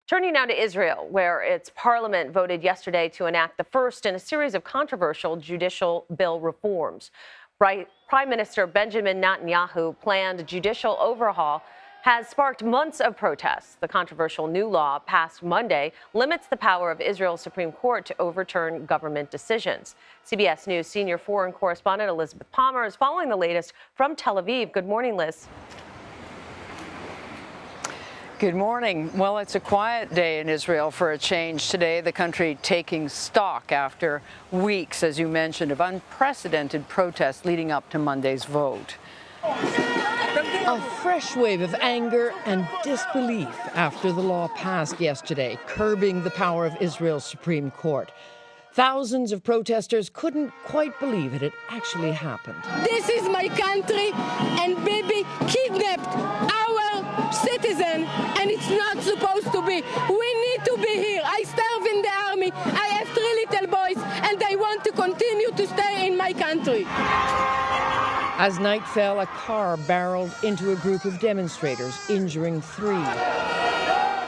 Turning now to Israel, where its parliament voted yesterday to enact the first in a series of controversial judicial bill reforms. Prime Minister Benjamin Netanyahu planned judicial overhaul has sparked months of protests. The controversial new law passed Monday limits the power of Israel's Supreme Court to overturn government decisions. CBS News senior foreign correspondent Elizabeth Palmer is following the latest from Tel Aviv. Good morning, Liz. Good morning. Well, it's a quiet day in Israel for a change today. The country taking stock after weeks, as you mentioned, of unprecedented protests leading up to Monday's vote. A fresh wave of anger and disbelief after the law passed yesterday, curbing the power of Israel's Supreme Court. Thousands of protesters couldn't quite believe it had actually happened. This is my country, and baby kidnapped our citizen, and it's not supposed to be. We need to be here. I serve in the army. I have 3 little boys, and I want to continue to stay in my country. As night fell, a car barreled into a group of demonstrators, injuring 3.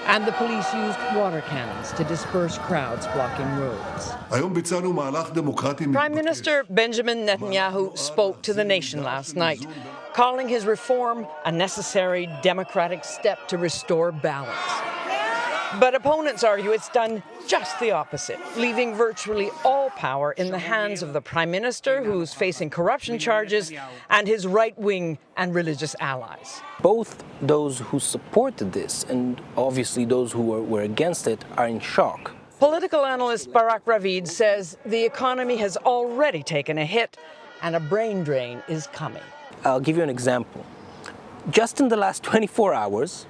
And the police used water cannons to disperse crowds blocking roads. Prime Minister Benjamin Netanyahu spoke to the nation last night, calling his reform a necessary democratic step to restore balance. But opponents argue it's done just the opposite, leaving virtually all power in the hands of the Prime Minister, who's facing corruption charges, and his right-wing and religious allies. Both those who supported this and obviously those who were against it are in shock. Political analyst Barak Ravid says the economy has already taken a hit and a brain drain is coming. I'll give you an example. Just in the last 24 hours,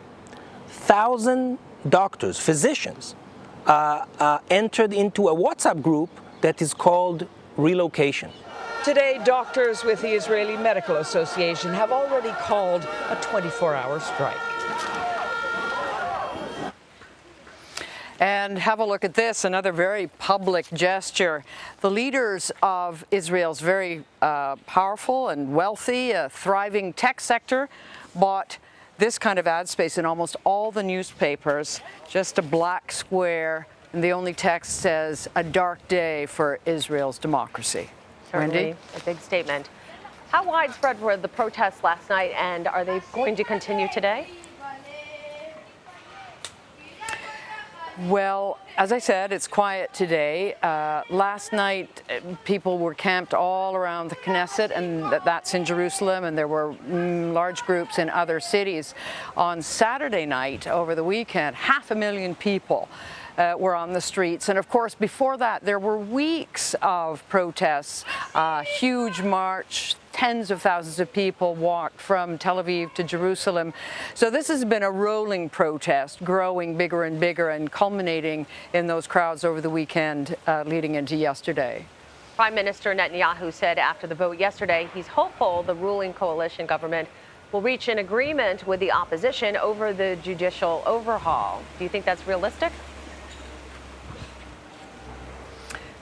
1,000 doctors, physicians, entered into a WhatsApp group that is called Relocation. Today, doctors with the Israeli Medical Association have already called a 24-hour strike. And have a look at this, another very public gesture. The leaders of Israel's very powerful and wealthy, thriving tech sector bought this kind of ad space in almost all the newspapers, just a black square, and the only text says, "A dark day for Israel's democracy." Certainly Wendy? a big statement. How widespread were the protests last night, and are they going to continue today? Well, as I said, it's quiet today. Last night, people were camped all around the Knesset, and that's in Jerusalem, and there were large groups in other cities. On Saturday night, over the weekend, 500,000 people were on the streets. And of course, before that, there were weeks of protests, huge march, tens of thousands of people walked from Tel Aviv to Jerusalem. So this has been a rolling protest, growing bigger and bigger and culminating in those crowds over the weekend leading into yesterday. Prime Minister Netanyahu said after the vote yesterday he's hopeful the ruling coalition government will reach an agreement with the opposition over the judicial overhaul. Do you think that's realistic?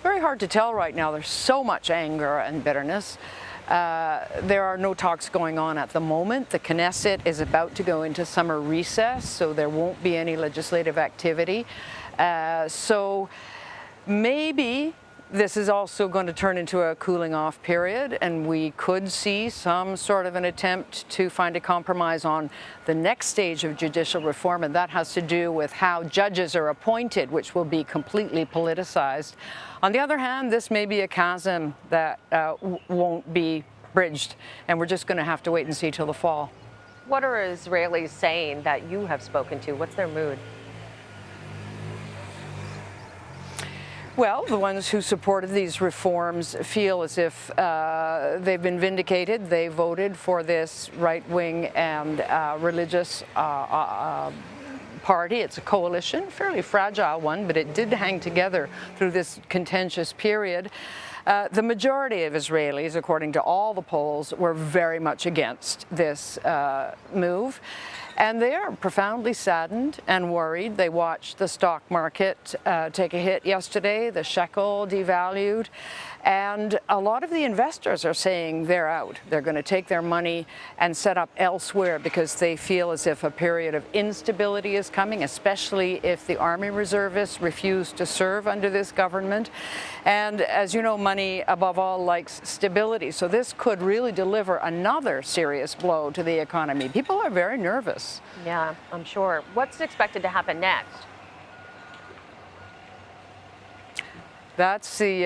Very hard to tell right now. There's so much anger and bitterness. There are no talks going on at the moment. The Knesset is about to go into summer recess, so there won't be any legislative activity. So maybe this is also going to turn into a cooling off period, and we could see some sort of an attempt to find a compromise on the next stage of judicial reform, and that has to do with how judges are appointed, which will be completely politicized. On the other hand, this may be a chasm that won't be bridged, and we're just going to have to wait and see till the fall. What are Israelis saying that you have spoken to? What's their mood? Well, the ones who supported these reforms feel as if they've been vindicated. They voted for this right-wing and religious party. It's a coalition, fairly fragile one, but it did hang together through this contentious period. The majority of Israelis, according to all the polls, were very much against this move. And they are profoundly saddened and worried. They watched the stock market take a hit yesterday, the shekel devalued, and a lot of the investors are saying they're out. They're going to take their money and set up elsewhere because they feel as if a period of instability is coming, especially if the Army reservists refuse to serve under this government. And as you know, money above all likes stability. So this could really deliver another serious blow to the economy. People are very nervous. Yeah, I'm sure. What's expected to happen next? That's the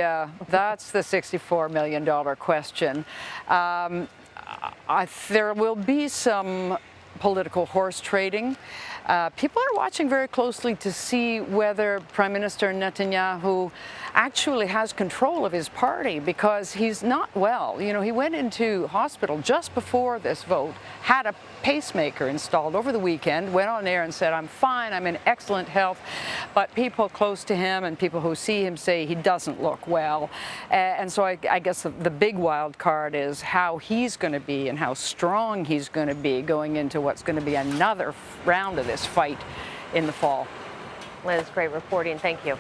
$64 million question. There will be some political horse trading. People are watching very closely to see whether Prime Minister Netanyahu actually has control of his party, because he's not well. You know, he went into hospital just before this vote, had a pacemaker installed over the weekend, went on air and said, "I'm fine, I'm in excellent health." But people close to him and people who see him say he doesn't look well. And so I guess the big wild card is how he's going to be and how strong he's going to be going into what's going to be another round of this fight in the fall. Liz, great reporting. Thank you.